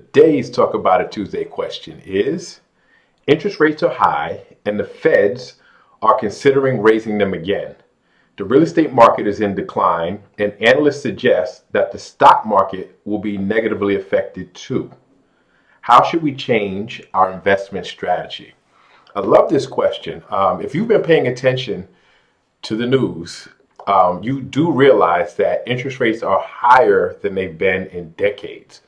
Today's Talk About It Tuesday question is: interest rates are high and the Feds are considering raising them again. The real estate market is in decline, and analysts suggest that the stock market will be negatively affected too. How should we change our investment strategy? I love this question. If you've been paying attention to the news, you do realize that interest rates are higher than they've been in decades.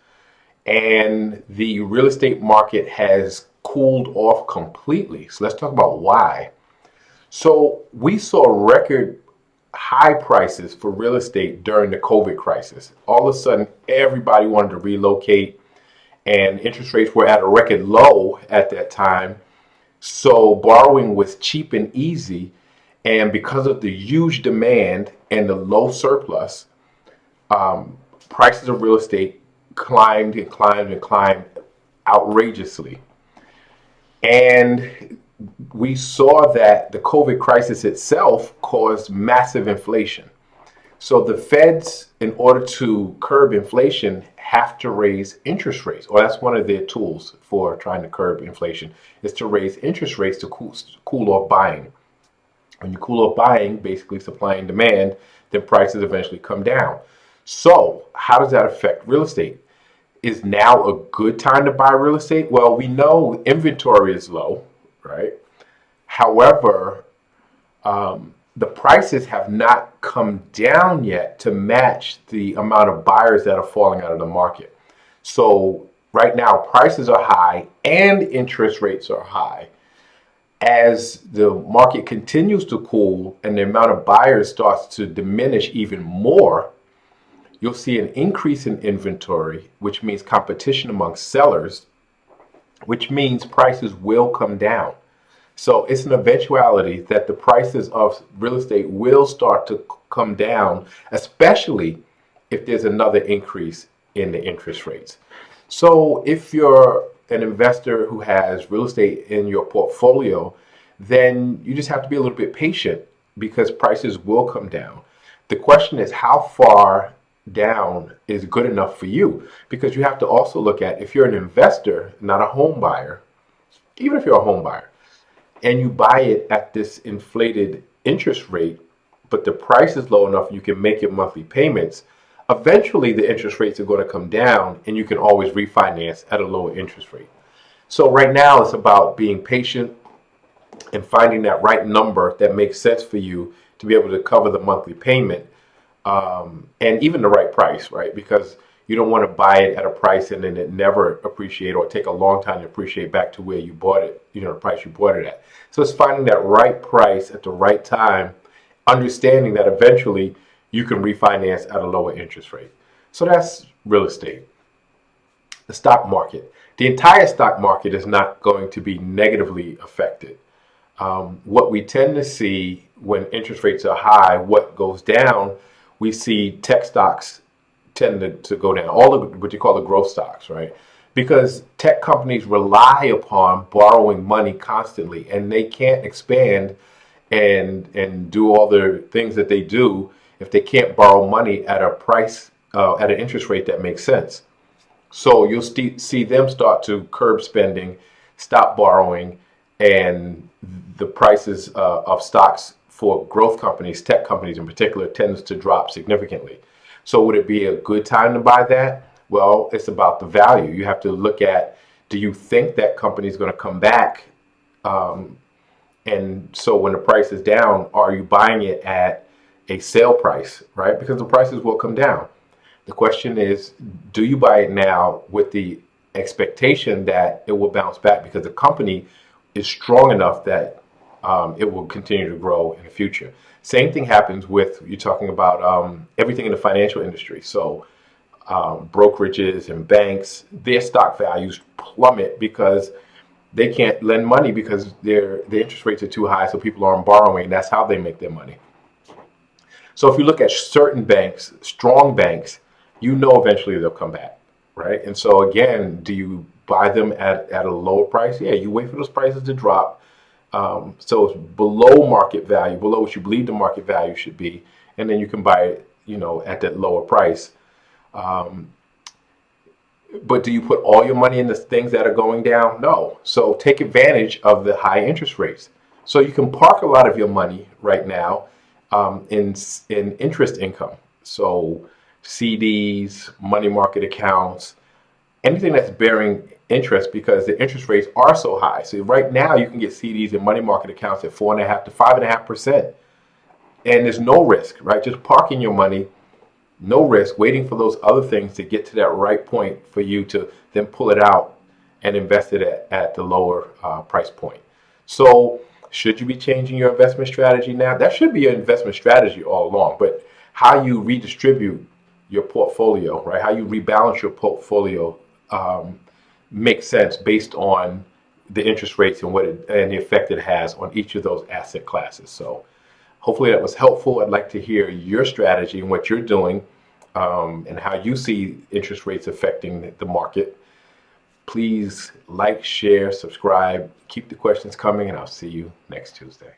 And the real estate market has cooled off completely. So let's talk about why. So we saw record high prices for real estate during the COVID crisis. All of a sudden, everybody wanted to relocate, and interest rates were at a record low at that time. So borrowing was cheap and easy. And because of the huge demand and the low surplus, prices of real estate climbed and climbed and climbed outrageously. And we saw that the COVID crisis itself caused massive inflation. So the Feds, in order to curb inflation, have to raise interest rates, or that's one of their tools for trying to curb inflation, is to raise interest rates to cool off buying. When you cool off buying, basically supply and demand, then prices eventually come down. So how does that affect real estate? Is now a good time to buy real estate? Well, we know inventory is low, right? However, the prices have not come down yet to match the amount of buyers that are falling out of the market. So right now, prices are high and interest rates are high. As the market continues to cool and the amount of buyers starts to diminish even more, you'll see an increase in inventory, which means competition among sellers, which means prices will come down. So it's an eventuality that the prices of real estate will start to come down, especially if there's another increase in the interest rates. So if you're an investor who has real estate in your portfolio, then you just have to be a little bit patient because prices will come down. The question is, how far down is good enough for you? Because you have to also look at, if you're an investor, not a home buyer, even if you're a home buyer, and you buy it at this inflated interest rate, but the price is low enough you can make your monthly payments, eventually the interest rates are going to come down and you can always refinance at a lower interest rate. So right now it's about being patient and finding that right number that makes sense for you to be able to cover the monthly payment, and even the right price, right? Because you don't want to buy it at a price and then it never appreciate, or take a long time to appreciate back to where you bought it, the price you bought it at. So it's finding that right price at the right time, understanding that eventually you can refinance at a lower interest rate. So that's real estate. The stock market. The entire stock market is not going to be negatively affected. What we tend to see when interest rates are high, what goes down, we see tech stocks tend to go down, all of what you call the growth stocks, right? Because tech companies rely upon borrowing money constantly, and they can't expand and do all the things that they do if they can't borrow money at a price, at an interest rate that makes sense. So you'll see them start to curb spending, stop borrowing, and the prices of stocks for growth companies, tech companies in particular, tends to drop significantly. So would it be a good time to buy that? Well, it's about the value. You have to look at, do you think that company is going to come back? And so when the price is down, are you buying it at a sale price, right? Because the prices will come down. The question is, do you buy it now with the expectation that it will bounce back because the company is strong enough that it will continue to grow in the future? Same thing happens with, you're talking about everything in the financial industry. So brokerages and banks, their stock values plummet because they can't lend money because their interest rates are too high, so people aren't borrowing. That's how they make their money. So if you look at certain banks, strong banks, eventually they'll come back, right? And so again, do you buy them at a lower price? Yeah, you wait for those prices to drop. So it's below market value, below what you believe the market value should be, and then you can buy it, at that lower price. But do you put all your money in the things that are going down? No. So take advantage of the high interest rates. So you can park a lot of your money right now in interest income. So CDs, money market accounts, anything that's bearing interest because the interest rates are so high. So right now you can get CDs and money market accounts at 4.5 to 5.5%, and there's no risk, right? Just parking your money, no risk, waiting for those other things to get to that right point for you to then pull it out and invest it at the lower price point. So should you be changing your investment strategy now? That should be your investment strategy all along, but how you redistribute your portfolio, right? How you rebalance your portfolio makes sense based on the interest rates and and the effect it has on each of those asset classes. So hopefully that was helpful. I'd like to hear your strategy and what you're doing and how you see interest rates affecting the market. Please like, share, subscribe, keep the questions coming, and I'll see you next Tuesday.